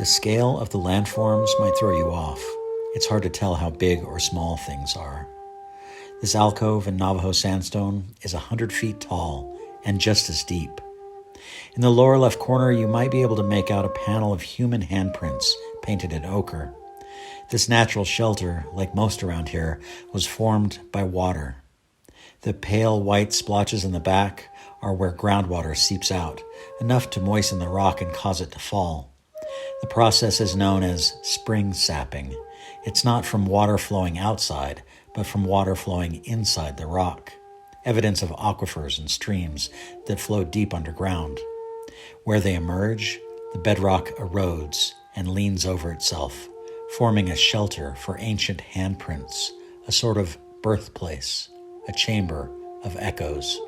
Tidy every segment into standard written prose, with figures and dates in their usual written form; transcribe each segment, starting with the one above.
The scale of the landforms might throw you off. It's hard to tell how big or small things are. This alcove in Navajo sandstone is 100 feet tall and just as deep. In the lower left corner, you might be able to make out a panel of human handprints painted in ochre. This natural shelter, like most around here, was formed by water. The pale white splotches in the back are where groundwater seeps out, enough to moisten the rock and cause it to fall. The process is known as spring sapping. It's not from water flowing outside, but from water flowing inside the rock, evidence of aquifers and streams that flow deep underground. Where they emerge, the bedrock erodes and leans over itself, forming a shelter for ancient handprints, a sort of birthplace, a chamber of echoes.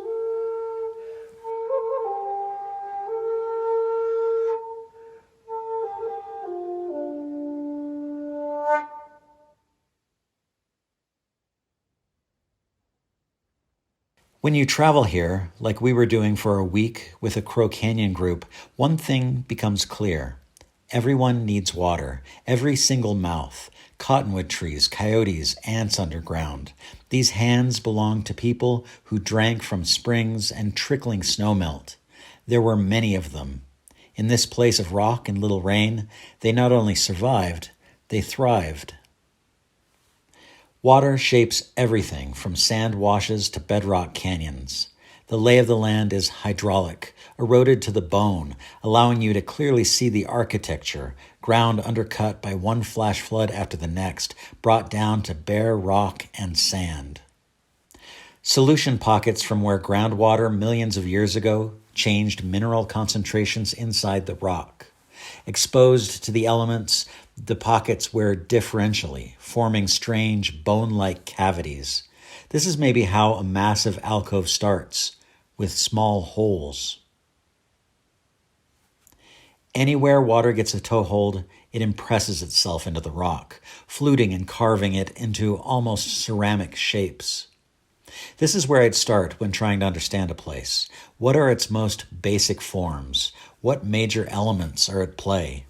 When you travel here, like we were doing for a week with a Crow Canyon group, one thing becomes clear. Everyone needs water, every single mouth, cottonwood trees, coyotes, ants underground. These hands belong to people who drank from springs and trickling snowmelt. There were many of them. In this place of rock and little rain, they not only survived, they thrived. Water shapes everything from sand washes to bedrock canyons. The lay of the land is hydraulic, eroded to the bone, allowing you to clearly see the architecture, ground undercut by one flash flood after the next, brought down to bare rock and sand. Solution pockets from where groundwater millions of years ago changed mineral concentrations inside the rock. Exposed to the elements, the pockets wear differentially, forming strange bone-like cavities. This is maybe how a massive alcove starts, with small holes. Anywhere water gets a toehold, it impresses itself into the rock, fluting and carving it into almost ceramic shapes. This is where I'd start when trying to understand a place. What are its most basic forms? What major elements are at play?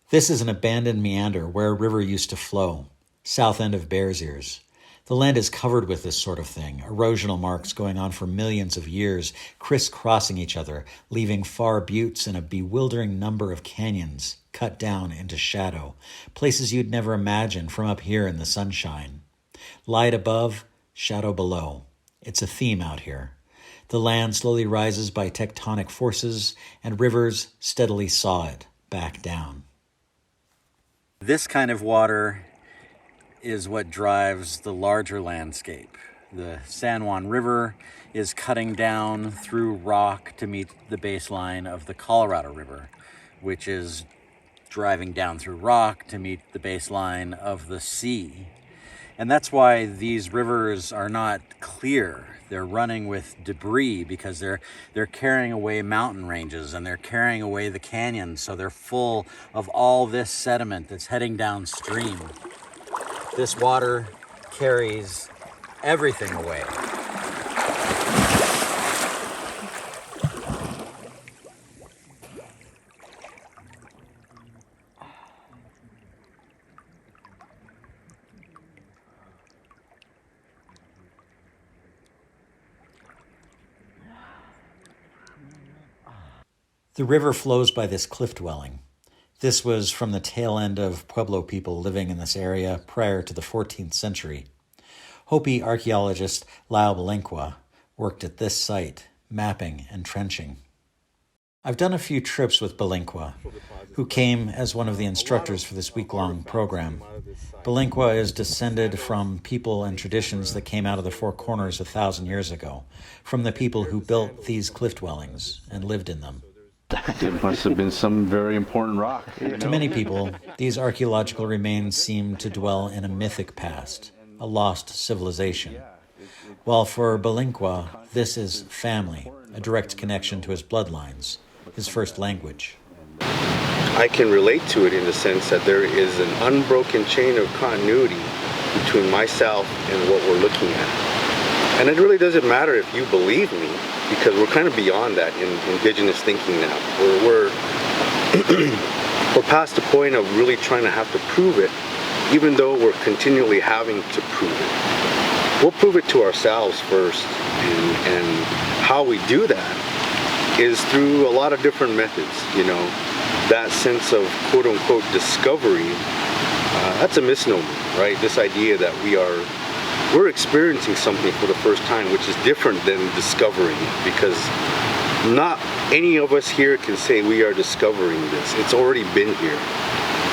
This is an abandoned meander where a river used to flow, south end of Bears Ears. The land is covered with this sort of thing, erosional marks going on for millions of years, crisscrossing each other, leaving far buttes and a bewildering number of canyons cut down into shadow, places you'd never imagine from up here in the sunshine. Light above, shadow below. It's a theme out here. The land slowly rises by tectonic forces, and rivers steadily saw it back down. This kind of water is what drives the larger landscape. The San Juan River is cutting down through rock to meet the baseline of the Colorado River, which is driving down through rock to meet the baseline of the sea. And that's why these rivers are not clear. They're running with debris because they're carrying away mountain ranges and they're carrying away the canyons, so they're full of all this sediment that's heading downstream. This water carries everything away. The river flows by this cliff dwelling. This was from the tail end of Pueblo people living in this area prior to the 14th century. Hopi archaeologist Lyle Balenquah worked at this site, mapping and trenching. I've done a few trips with Balenquah, who came as one of the instructors for this week-long program. Balenquah is descended from people and traditions that came out of the Four Corners 1,000 years ago, from the people who built these cliff dwellings and lived in them. It must have been some very important rock. To many people, these archaeological remains seem to dwell in a mythic past, a lost civilization. While for Balenquah, this is family, a direct connection to his bloodlines, his first language. I can relate to it in the sense that there is an unbroken chain of continuity between myself and what we're looking at. And it really doesn't matter if you believe me, because we're kind of beyond that in indigenous thinking now. We're we're past the point of really trying to have to prove it, even though we're continually having to prove it. We'll prove it to ourselves first, and how we do that is through a lot of different methods. That sense of quote unquote discovery, that's a misnomer, right? This idea that we're experiencing something for the first time, which is different than discovering it, because not any of us here can say we are discovering this. It's already been here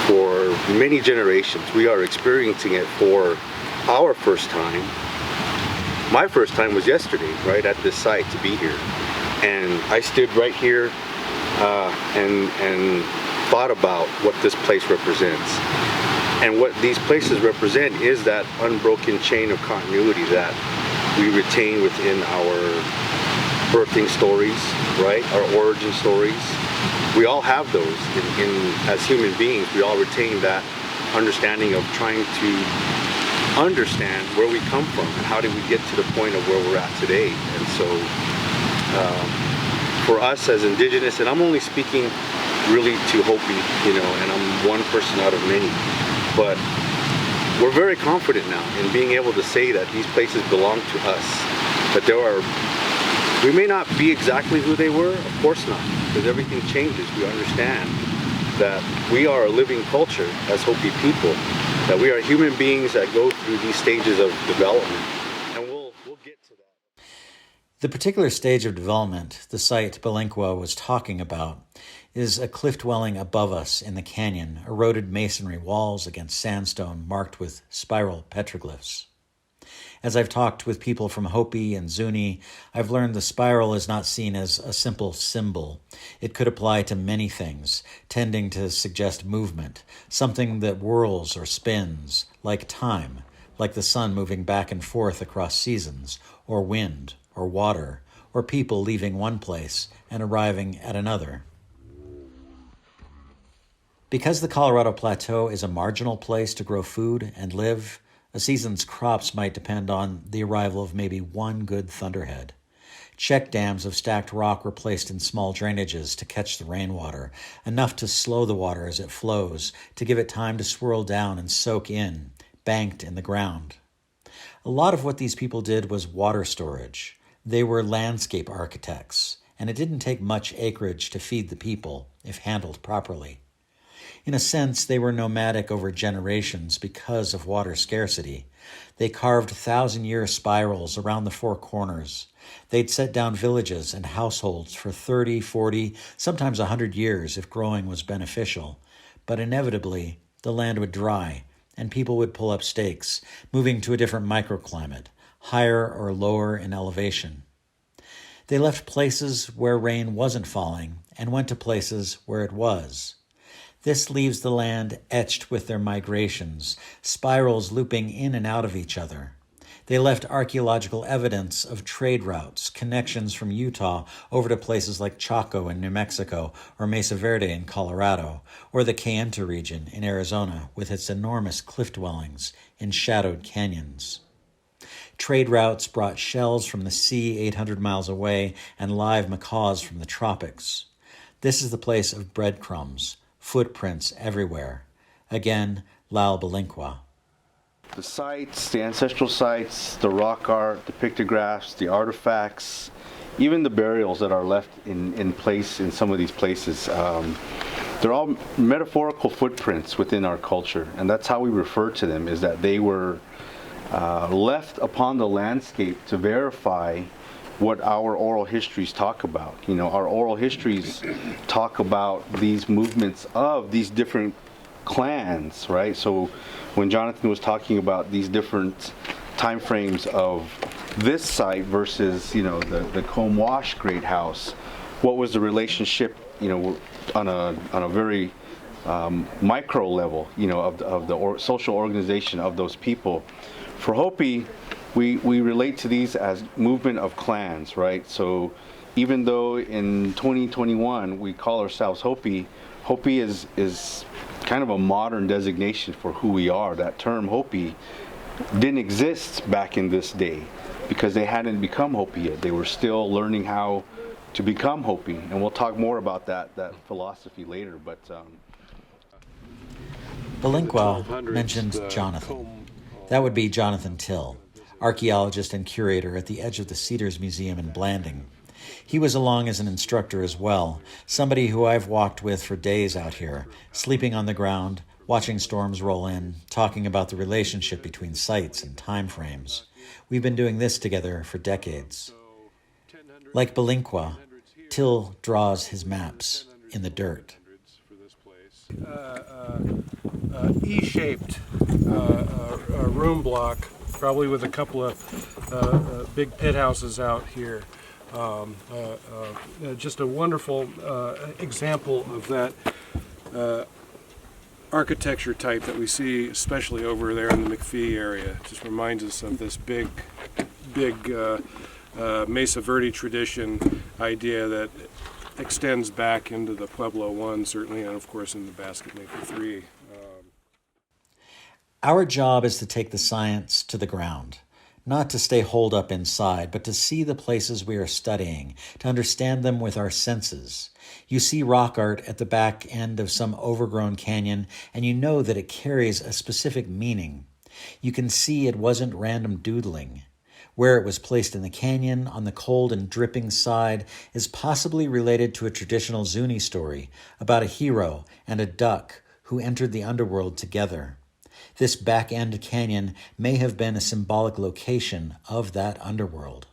for many generations. We are experiencing it for our first time. My first time was yesterday, right at this site, to be here. And I stood right here and thought about what this place represents. And what these places represent is that unbroken chain of continuity that we retain within our birthing stories, right? Our origin stories. We all have those as human beings. We all retain that understanding of trying to understand where we come from and how did we get to the point of where we're at today. And so for us as indigenous, and I'm only speaking really to Hopi, and I'm one person out of many, but we're very confident now in being able to say that these places belong to us, that we may not be exactly who they were, of course not, because everything changes. We understand that we are a living culture as Hopi people, that we are human beings that go through these stages of development, and we'll get to that. The particular stage of development the site Balenquah was talking about is a cliff dwelling above us in the canyon, eroded masonry walls against sandstone marked with spiral petroglyphs. As I've talked with people from Hopi and Zuni, I've learned the spiral is not seen as a simple symbol. It could apply to many things, tending to suggest movement, something that whirls or spins, like time, like the sun moving back and forth across seasons, or wind, or water, or people leaving one place and arriving at another. Because the Colorado Plateau is a marginal place to grow food and live, a season's crops might depend on the arrival of maybe one good thunderhead. Check dams of stacked rock were placed in small drainages to catch the rainwater, enough to slow the water as it flows, to give it time to swirl down and soak in, banked in the ground. A lot of what these people did was water storage. They were landscape architects, and it didn't take much acreage to feed the people if handled properly. In a sense, they were nomadic over generations because of water scarcity. They carved 1,000-year spirals around the four corners. They'd set down villages and households for 30, 40, sometimes 100 years if growing was beneficial. But inevitably, the land would dry, and people would pull up stakes, moving to a different microclimate, higher or lower in elevation. They left places where rain wasn't falling and went to places where it was. This leaves the land etched with their migrations, spirals looping in and out of each other. They left archaeological evidence of trade routes, connections from Utah over to places like Chaco in New Mexico, or Mesa Verde in Colorado, or the Canyon region in Arizona with its enormous cliff dwellings in shadowed canyons. Trade routes brought shells from the sea 800 miles away and live macaws from the tropics. This is the place of breadcrumbs, footprints everywhere. Again, Lyle Balenquah. The sites, the ancestral sites, the rock art, the pictographs, the artifacts, even the burials that are left in place in some of these places, they're all metaphorical footprints within our culture, and that's how we refer to them, is that they were left upon the landscape to verify what our oral histories talk about. Our oral histories talk about these movements of these different clans, right? So when Jonathan was talking about these different time frames of this site versus, the Comb Wash Great House, what was the relationship, on a very micro level, of the social organization of those people. For Hopi, we relate to these as movement of clans, right? So even though in 2021 we call ourselves Hopi, Hopi is kind of a modern designation for who we are. That term Hopi didn't exist back in this day because they hadn't become Hopi yet. They were still learning how to become Hopi. And we'll talk more about that philosophy later. But Balenquah mentions Jonathan. That would be Jonathan Till, archaeologist and curator at the Edge of the Cedars Museum in Blanding. He was along as an instructor as well, somebody who I've walked with for days out here, sleeping on the ground, watching storms roll in, talking about the relationship between sites and time frames. We've been doing this together for decades. Like Balenquah, Till draws his maps in the dirt. E-shaped room block, probably with a couple of big pit houses out here. Just a wonderful example of that architecture type that we see, especially over there in the McPhee area. It just reminds us of this big Mesa Verde tradition idea that extends back into the Pueblo 1, certainly, and of course in the Basket Maker 3. Our job is to take the science to the ground, not to stay holed up inside, but to see the places we are studying, to understand them with our senses. You see rock art at the back end of some overgrown canyon, and you know that it carries a specific meaning. You can see it wasn't random doodling. Where it was placed in the canyon, on the cold and dripping side, is possibly related to a traditional Zuni story about a hero and a duck who entered the underworld together. This back-end canyon may have been a symbolic location of that underworld.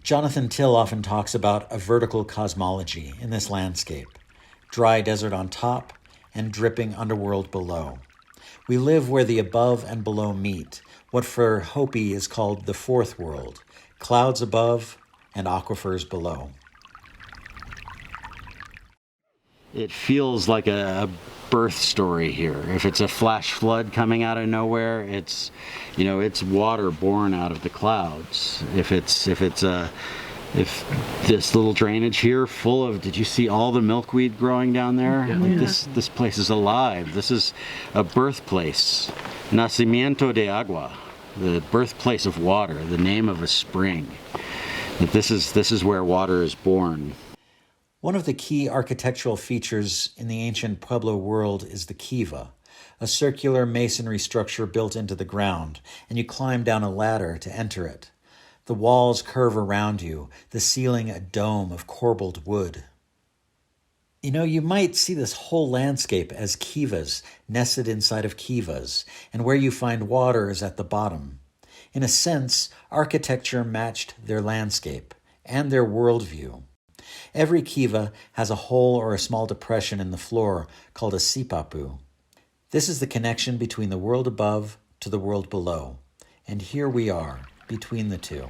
Jonathan Till often talks about a vertical cosmology in this landscape, dry desert on top and dripping underworld below. We live where the above and below meet, what for Hopi is called the fourth world, clouds above and aquifers below. It feels like a birth story here. If it's a flash flood coming out of nowhere, it's water born out of the clouds. If this little drainage here full of, did you see all the milkweed growing down there? Yeah. This place is alive. This is a birthplace. Nacimiento de agua, the birthplace of water, the name of a spring. That this is where water is born. One of the key architectural features in the ancient Pueblo world is the kiva, a circular masonry structure built into the ground, and you climb down a ladder to enter it. The walls curve around you, the ceiling a dome of corbelled wood. You might see this whole landscape as kivas nested inside of kivas, and where you find water is at the bottom. In a sense, architecture matched their landscape and their worldview. Every kiva has a hole or a small depression in the floor called a sipapu. This is the connection between the world above to the world below. And here we are, between the two.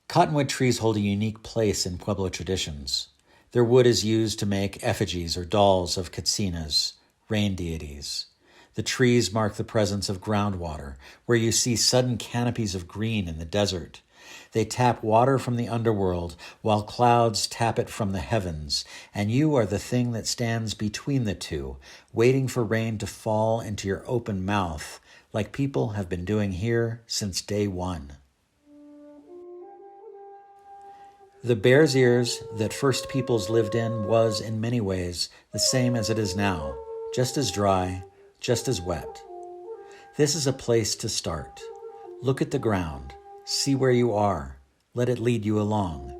Cottonwood trees hold a unique place in Pueblo traditions. Their wood is used to make effigies or dolls of Katsinas, rain deities. The trees mark the presence of groundwater, where you see sudden canopies of green in the desert. They tap water from the underworld, while clouds tap it from the heavens, and you are the thing that stands between the two, waiting for rain to fall into your open mouth, like people have been doing here since day one. The Bears Ears that first peoples lived in was, in many ways, the same as it is now, just as dry, just as wet. This is a place to start. Look at the ground. See where you are. Let it lead you along.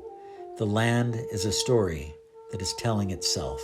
The land is a story that is telling itself.